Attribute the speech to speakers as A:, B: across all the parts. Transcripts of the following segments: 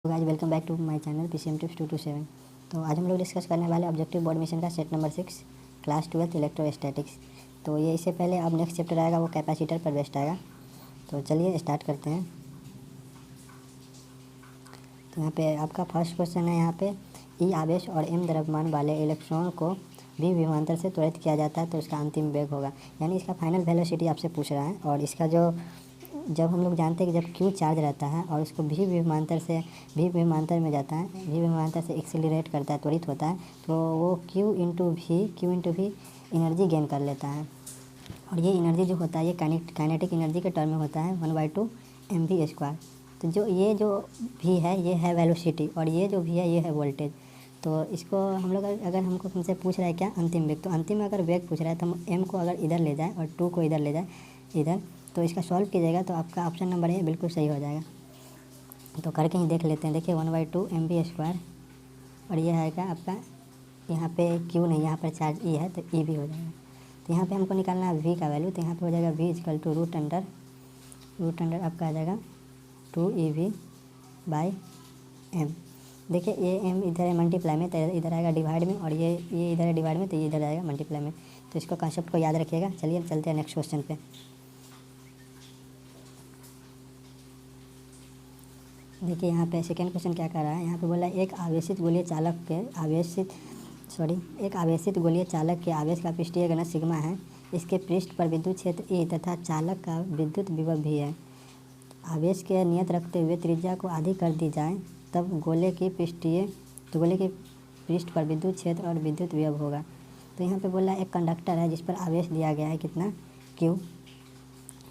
A: Guys welcome back to my channel PCM tips 227। तो आज हम लोग डिस्कस करने वाले ऑब्जेक्टिव बोर्ड मिशन का सेट नंबर 6 क्लास 12 इलेक्ट्रोस्टैटिक्स। तो ये इससे पहले अब नेक्स्ट चैप्टर आएगा वो कैपेसिटर पर बेस्ड आएगा। तो चलिए स्टार्ट करते हैं। तो यहाँ पे आपका फर्स्ट क्वेश्चन है, यहाँ पे ई आवेश और एम द्रव्यमान वाले इलेक्ट्रॉन को भी विभवांतर से त्वरित किया जाता है तो उसका अंतिम वेग होगा, यानी इसका फाइनल वेलोसिटी आपसे पूछ रहा है। और इसका जो जब हम लोग जानते हैं कि जब क्यू चार्ज रहता है और उसको भी विभवांतर में जाता है, भी विभवांतर से एक्सेलरेट करता है, त्वरित होता है, तो वो क्यू इंटू भी एनर्जी गेन कर लेता है। और ये एनर्जी जो होता है ये काइनेटिक एनर्जी के टर्म में होता है 1/2 mv²। तो ये जो भी है ये है वेलोसिटी और ये जो भी है ये है वोल्टेज। तो इसको हम लोग अगर हमको हमसे पूछ रहा है क्या अंतिम वेग, तो अंतिम में अगर वेग पूछ रहा है तो हम m को अगर इधर ले जाए और 2 को इधर ले जाए इधर, तो इसका सॉल्व कीजिएगा तो आपका ऑप्शन नंबर ए बिल्कुल सही हो जाएगा। तो करके ही देख लेते हैं। देखिए 1/2 mv² और ये आएगा आपका, यहाँ पे क्यू नहीं, यहाँ पर चार्ज ई है तो ई भी हो जाएगा। तो यहाँ पे हमको निकालना है वी का वैल्यू, तो यहाँ पे हो जाएगा v equal to root under आपका आ जाएगा 2ev/m। देखिए ये m इधर है मल्टीप्लाई में, तो इधर आएगा डिवाइड में, और ये इधर है डिवाइड में, तो ये इधर आएगा मल्टीप्लाई में। तो इसको कॉन्सेप्ट को याद रखिएगा। चलिए चलते हैं नेक्स्ट क्वेश्चन पे। देखिए यहाँ पे सेकेंड क्वेश्चन क्या कर रहा है, यहाँ पे बोला एक आवेशित गोलीय चालक के आवेश का पृष्ठीय घनत्व सिग्मा है, इसके पृष्ठ पर विद्युत क्षेत्र ई तथा चालक का विद्युत विभव भी है। आवेश के नियत रखते हुए त्रिज्या को आधी कर दी जाए तब गोले के पृष्ठ पर विद्युत क्षेत्र और विद्युत विभव होगा। तो यहाँ पे बोला एक कंडक्टर है जिस पर आवेश दिया गया है कितना, क्यू।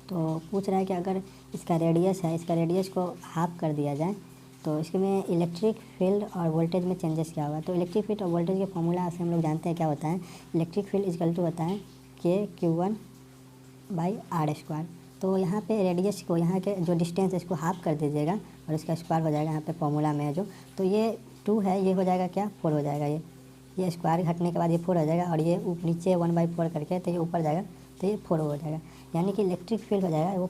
A: तो पूछ रहा है कि अगर इसका रेडियस है, इसका रेडियस को हाफ कर दिया जाए तो इसमें इलेक्ट्रिक फील्ड और वोल्टेज में चेंजेस क्या होगा। तो इलेक्ट्रिक फील्ड और वोल्टेज के फॉर्मूला से हम लोग जानते हैं क्या होता है। इलेक्ट्रिक फील्ड इक्वल टू होता है KQ1/r²। तो यहाँ पे रेडियस को, यहाँ के जो डिस्टेंस है इसको हाफ कर दीजिएगा और इसका स्क्वायर हो जाएगा। यहाँ पे फॉर्मूला में है जो, तो ये 2 है, ये हो जाएगा क्या 4 हो जाएगा। ये स्क्वायर घटने के बाद ये 4 हो जाएगा, और ये नीचे 1/4 करके तो ये ऊपर जाएगा तो ये 4 हो जाएगा। यानी कि इलेक्ट्रिक फील्ड हो जाएगा वो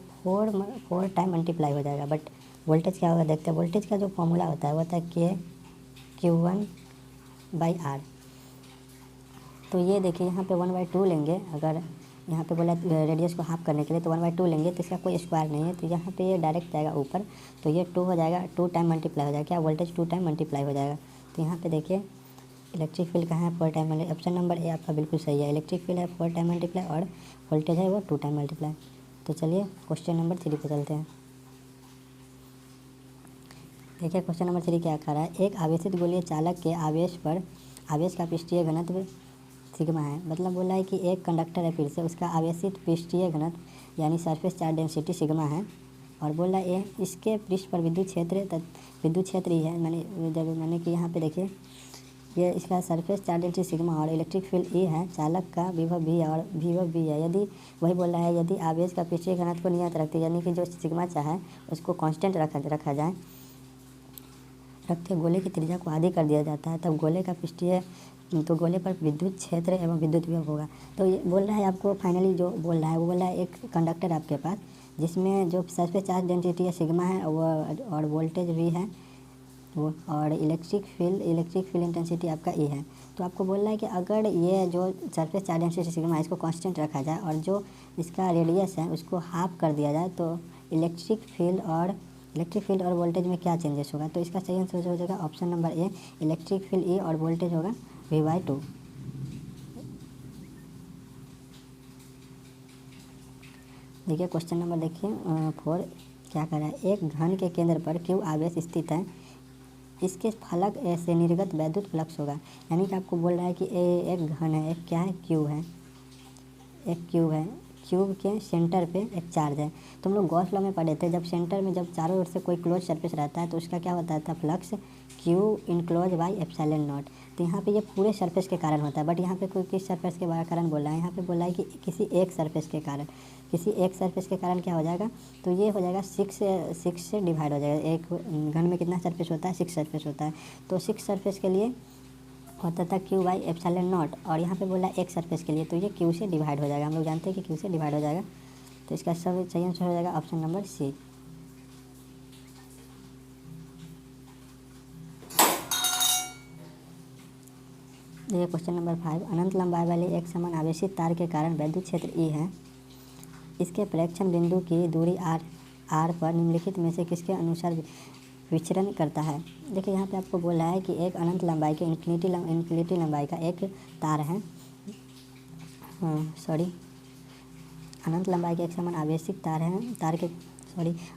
A: 4 टाइम मल्टीप्लाई हो जाएगा। बट वोल्टेज क्या होगा देखते हैं। वोल्टेज का जो फॉर्मूला होता है वो होता है KQ1/r। तो ये देखिए यहाँ पे 1/2 लेंगे, अगर यहाँ पे बोला रेडियस को हाफ करने के लिए तो 1/2 लेंगे, तो इसका कोई स्क्वायर नहीं है, तो यहाँ पे ये डायरेक्ट जाएगा ऊपर, तो ये 2 हो जाएगा, 2 टाइम मल्टीप्लाई हो जाएगा। क्या वोल्टेज 2 टाइम मल्टीप्लाई हो जाएगा। तो यहाँ पे देखिए इलेक्ट्रिक फील्ड कहाँ है 4 time multiply. Option number A आपका बिल्कुल सही है। इलेक्ट्रिक फील्ड है 4 टाइम मल्टीप्लाई और वोल्टेज है वो 2 टाइम मल्टीप्लाई। तो चलिए क्वेश्चन नंबर 3 पे चलते हैं। देखिए क्वेश्चन नंबर 3 क्या कह रहा है, एक आवेशित गोलीय चालक के आवेश का पृष्ठीय घनत्व सिग्मा है। मतलब बोला है कि एक कंडक्टर है, फिर से उसका आवेशित पृष्ठीय घनत्व यानी सरफेस चार्ज डेंसिटी सिग्मा है, और बोला ये इसके पृष्ठ पर विद्युत क्षेत्र ही है। मैंने कि यहाँ पे देखिए ये इसका सरफेस चार्ज डेंसिटी सिग्मा और इलेक्ट्रिक फील्ड ई है, चालक का विभव भी है और विभव भी है। यदि वही बोल रहा है यदि आवेश का पृष्ठीय घनत्व को नियत रखते, यानी कि जो सिग्मा चाहे उसको कांस्टेंट रखा जाए, रखते गोले की त्रिज्या को आधी कर दिया जाता है, तब गोले पर विद्युत क्षेत्र एवं विद्युत विभव होगा। तो ये बोल रहा है आपको फाइनली जो बोल रहा है वो बोल रहा है एक कंडक्टर आपके पास जिसमें जो सरफेस चार्ज डेंसिटी है सिग्मा है और वोल्टेज भी है वो, और इलेक्ट्रिक फील्ड इंटेंसिटी आपका ई है। तो आपको बोल रहा है कि अगर ये जो सरफेस चार्ज डेंसिटी सिग्मा है इसको कांस्टेंट रखा जाए और जो इसका रेडियस है उसको हाफ कर दिया जाए तो इलेक्ट्रिक फील्ड और वोल्टेज में क्या चेंजेस होगा। तो इसका सही आंसर हो जाएगा option number A, electric field E और वोल्टेज होगा V/2। देखिए क्वेश्चन नंबर देखिए 4 क्या कर रहा है, एक घन के केंद्र पर क्यू आवेश स्थित है, इसके फलक से निर्गत वैद्युत फ्लक्स होगा। यानी कि आपको बोल रहा है कि एक घन है, एक क्या है क्यूब है, क्यूब के सेंटर पे एक चार्ज है। तो हम लोग गॉस लॉ में पढ़े थे, जब सेंटर में जब चारों ओर से कोई क्लोज सरफेस रहता है तो उसका क्या होता था फ्लक्स Q∗/ε0। तो यहाँ पे ये पूरे सरफेस के कारण होता है, बट यहाँ पे कोई किस सरफेस के कारण बोल रहा है, यहाँ पे बोला है कि किसी एक सरफेस के कारण क्या हो जाएगा। तो ये हो जाएगा 6 से डिवाइड हो जाएगा। एक घन में कितना सरफेस होता है 6 सरफेस होता है, तो 6 सरफेस के लिए होता था Q/ε0, और यहाँ पे बोला एक सरफेस के लिए तो ये Q से डिवाइड हो जाएगा। हम लोग जानते हैं कि Q से डिवाइड हो जाएगा, तो इसका सही आंसर हो जाएगा ऑप्शन नंबर सी। देखिए क्वेश्चन नंबर 5, अनंत लंबाई वाले एक समान आवेशित तार के कारण वैद्युत क्षेत्र E है। इसके प्रेक्षण बिंदु की दूरी r पर निम्नलिखित में से किसके अनुसार विचरण करता है। देखिए यहाँ पे आपको बोल रहा है कि एक अनंत लंबाई के इन्फिनिटी लंबाई का एक तार है, अनंत लंबाई के एक समान आवेशित तार है,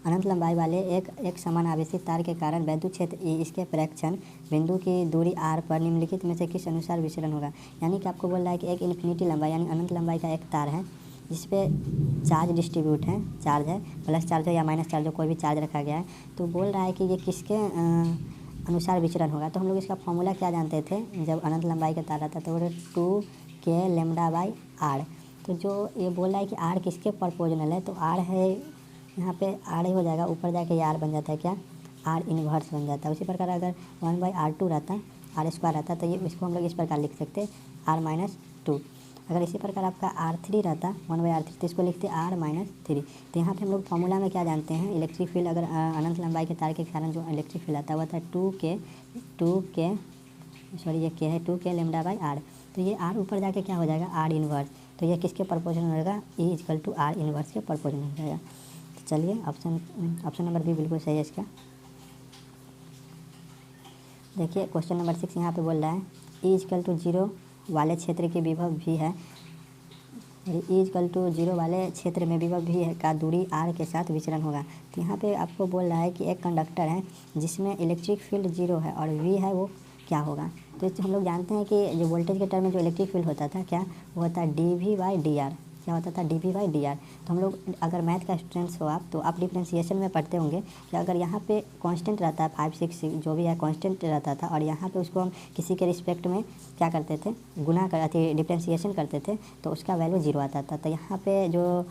A: अनंत लंबाई वाले एक समान आवेशित तार के कारण वैद्युत क्षेत्र E इसके प्रेक्षण बिंदु की दूरी r पर निम्नलिखित में से किस अनुसार विचरण होगा। यानी कि आपको बोल रहा है कि एक इन्फिनिटी लंबाई यानी अनंत लंबाई का एक तार है जिस पे चार्ज डिस्ट्रीब्यूट है, चार्ज है, प्लस चार्ज हो या माइनस चार्ज हो, कोई भी चार्ज रखा गया है। तो बोल रहा है कि ये किसके अनुसार विचरण होगा। तो हम लोग इसका फॉर्मूला क्या जानते थे जब अनंत लंबाई का तार आता था, वो 2k λ/r। तो जो ये बोल रहा है कि r किसके प्रोपोर्शनल है, तो r है यहाँ पे r ही हो जाएगा, ऊपर जाके ये r बन जाता है क्या, r इन्वर्स बन जाता है। उसी प्रकार अगर 1/r2 रहता, r² रहता तो ये इसको हम लोग इस प्रकार लिख सकते r-2। अगर इसी प्रकार आपका r3 रहता 1/r3 तो इसको लिखते r-3। तो यहाँ पे हम लोग फॉर्मूला में क्या जानते हैं, इलेक्ट्रिक फील्ड अगर अनंत लंबाई के तार के कारण जो इलेक्ट्रिक फील्ड आता है वो था 2k λ/r। तो ये r ऊपर जाके क्या हो जाएगा, r इन्वर्स। तो ये किसके प्रोपोर्शनल होगा, E = r इन्वर्स के प्रोपोर्शनल हो जाएगा। तो चलिए ऑप्शन नंबर बी बिल्कुल सही है इसका। देखिए क्वेश्चन नंबर 6 यहाँ पे बोल रहा है E = 0 वाले क्षेत्र की विभव भी है, E = 0 वाले क्षेत्र में विभव भी है का दूरी r के साथ विचरण होगा। तो यहाँ पे आपको बोल रहा है कि एक कंडक्टर है जिसमें इलेक्ट्रिक फील्ड 0 है और v है वो क्या होगा। तो हम लोग जानते हैं कि जो वोल्टेज के टर्म में जो इलेक्ट्रिक फील्ड होता था क्या, वो होता है dv/dr। क्या होता था, dv/dr। तो हम लोग अगर मैथ का स्टूडेंट्स हो आप, तो आप डिफरेंशिएशन में पढ़ते होंगे कि अगर यहाँ पे कांस्टेंट रहता है 5 6 जो भी है कांस्टेंट रहता था और यहाँ पे उसको हम किसी के रिस्पेक्ट में क्या करते थे, गुना करते डिफरेंशिएशन करते थे तो उसका वैल्यू 0 आता था। तो यहाँ पे जो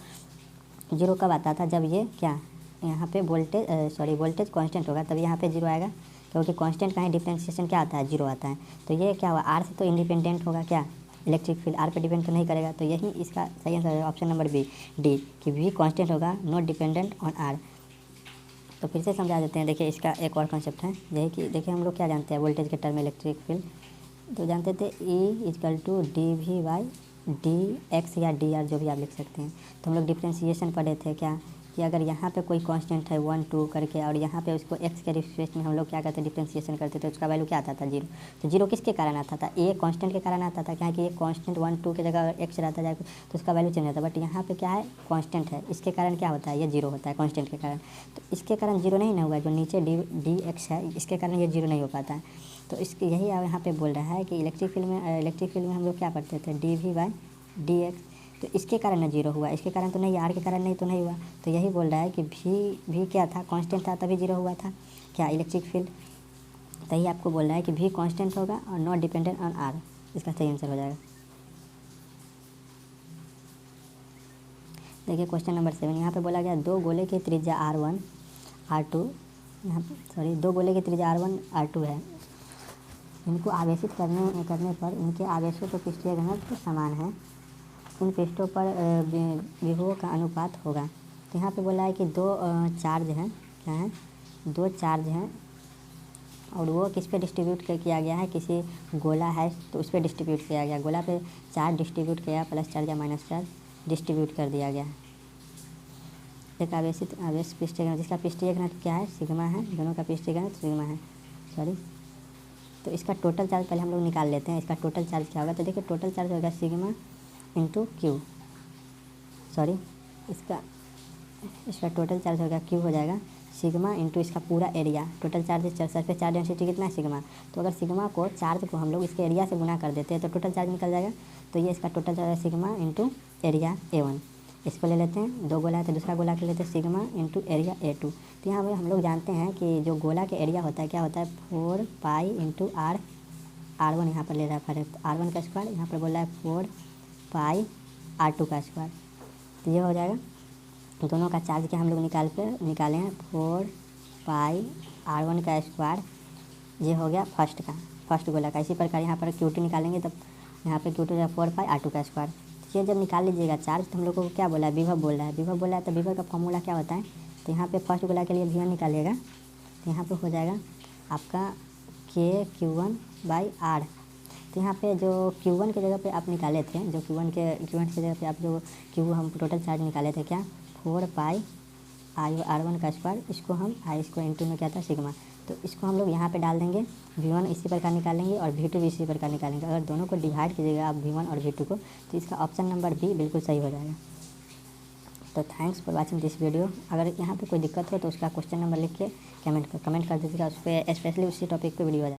A: 0 कब आता था, जब ये क्या यहाँ पे वोल्टेज कांस्टेंट होगा तभी यहाँ पे 0 आएगा, क्योंकि कांस्टेंट का ही डिफरेंशिएशन क्या आता है, 0 आता है। तो ये क्या हुआ, r से तो इंडिपेंडेंट होगा क्या, इलेक्ट्रिक फील्ड r पे डिपेंड तो नहीं करेगा। तो यही इसका सही आंसर है ऑप्शन नंबर बी डी, कि v कांस्टेंट होगा, नॉट डिपेंडेंट ऑन r। तो फिर से समझा देते हैं। देखिए इसका एक और कॉन्सेप्ट है, यही कि देखिए हम लोग क्या जानते हैं वोल्टेज के टर्म में इलेक्ट्रिक फील्ड, तो जानते थे E = dv/dx या dr जो भी आप लिख सकते हैं। तो हम लोग डिफरेंशिएशन पढ़े थे क्या, कि अगर यहाँ पे कोई कांस्टेंट है 1 2 करके और यहाँ पे उसको x के रिस्पेक्ट में हम लोग क्या करते हैं, डिफरेंशिएशन करते थे, उसका वैल्यू क्या आता था, 0। तो 0 किसके कारण आता था, ए कांस्टेंट के कारण आता था, क्या कि ये कांस्टेंट 1 2 की जगह अगर x रहता जाए तो उसका वैल्यू चेंज होता है। बट यहाँ पे क्या है, कांस्टेंट है, इसके कारण क्या होता है, ये 0 होता है कांस्टेंट के कारण। तो इसके कारण 0 नहीं ना हुआ, जो नीचे dx है इसके कारण ये 0 नहीं हो पाता है। तो इसके यही यहाँ पे बोल रहा है कि इलेक्ट्रिक फील्ड में हम लोग क्या पढ़ते थे, dv/dx। तो इसके कारण ना 0 हुआ, इसके कारण तो नहीं, r के कारण नहीं तो नहीं हुआ। तो यही बोल रहा है कि भी क्या था, कांस्टेंट था तभी 0 हुआ था क्या, इलेक्ट्रिक फील्ड। तो यही आपको बोल रहा है कि भी कांस्टेंट होगा और नॉट डिपेंडेंट ऑन r, इसका सही आंसर हो जाएगा। देखिए क्वेश्चन नंबर 7 यहाँ पे बोला गया दो गोले की त्रिज्या r1 r2 दो गोले की त्रिज्या r1 r2 है, इनको आवेशित करने पर इनके आवेशों के पृष्ठीय घनत्व समान है, इन पृष्ठों पर विभवों का अनुपात होगा। तो यहाँ पे बोला है कि दो चार्ज हैं, क्या है, दो चार्ज हैं और वो किस पे डिस्ट्रीब्यूट किया गया है, किसी गोला है तो उस पर डिस्ट्रीब्यूट किया गया, गोला पे चार्ज डिस्ट्रीब्यूट किया, प्लस चार्ज या माइनस चार्ज डिस्ट्रीब्यूट कर दिया गया। एक आवेश पृष्ठीय घनत्व, जिसका पृष्ठीय घनत्व क्या है, सिग्मा है, दोनों का पृष्ठीय घनत्व सिग्मा है, तो इसका टोटल चार्ज पहले हम लोग निकाल लेते हैं, इसका टोटल चार्ज क्या होगा। तो देखिए टोटल चार्ज होगा सिग्मा इंटू क्यू, इसका टोटल चार्ज होगा क्यू हो जाएगा सिग्मा इंटू इसका पूरा area. Total charge surface charge density कितना है, सिग्मा। तो अगर सिग्मा को चार्ज को हम लोग इसके एरिया से गुना कर देते हैं तो टोटल चार्ज निकल जाएगा। तो ये इसका टोटल चार्ज है सिग्मा इंटू एरिया A1। इसको ले लेते हैं, दो गोला है तो दूसरा गोला के लेते हैं सिग्मा इंटू एरिया A2। तो यहाँ पे हम लोग जानते हैं कि जो गोला के एरिया होता है क्या होता है, 4 पाई इंटू r1 यहाँ पर ले रहा है r1 का स्क्वायर, यहाँ पर बोल रहा है 4 पाई r2 का स्क्वायर। तो ये हो जाएगा, दोनों का चार्ज क्या हम लोग निकाले हैं 4 पाई r1 का स्क्वायर, ये हो गया फर्स्ट गोला का। इसी प्रकार यहाँ पर Q2 निकालेंगे तब यहाँ पे Q2 4 पाई r2 का स्क्वायर। ये जब निकाल लीजिएगा चार्ज तो हम लोग को क्या बोला है, विभव बोल रहा है, तो विभव का फॉर्मूला क्या होता है। तो यहाँ पे फर्स्ट गोला के लिए V1 निकालिएगा, तो यहाँ पे हो जाएगा आपका KQ1/R। तो यहाँ पे जो Q1 की जगह पे आप निकाले थे, जो Q1 की जगह पे आप जो Q हम टोटल चार्ज निकाले थे क्या 4 पाई R1 का स्क्वायर, इसको हम आई स्क्वायर इंटू में क्या था सिग्मा, तो इसको हम लोग यहाँ पे डाल देंगे। V1 इसी प्रकार निकालेंगे और V2 भी इसी प्रकार निकालेंगे। अगर दोनों को डिवाइड कीजिएगा आप V1 और V2 को, तो इसका ऑप्शन नंबर बी बिल्कुल सही हो जाएगा। तो thanks for watching this video. अगर यहाँ पे कोई दिक्कत हो तो उसका क्वेश्चन नंबर लिख के कमेंट कर दीजिएगा, उस पर स्पेशली उसी टॉपिक पे वीडियो आ जाए।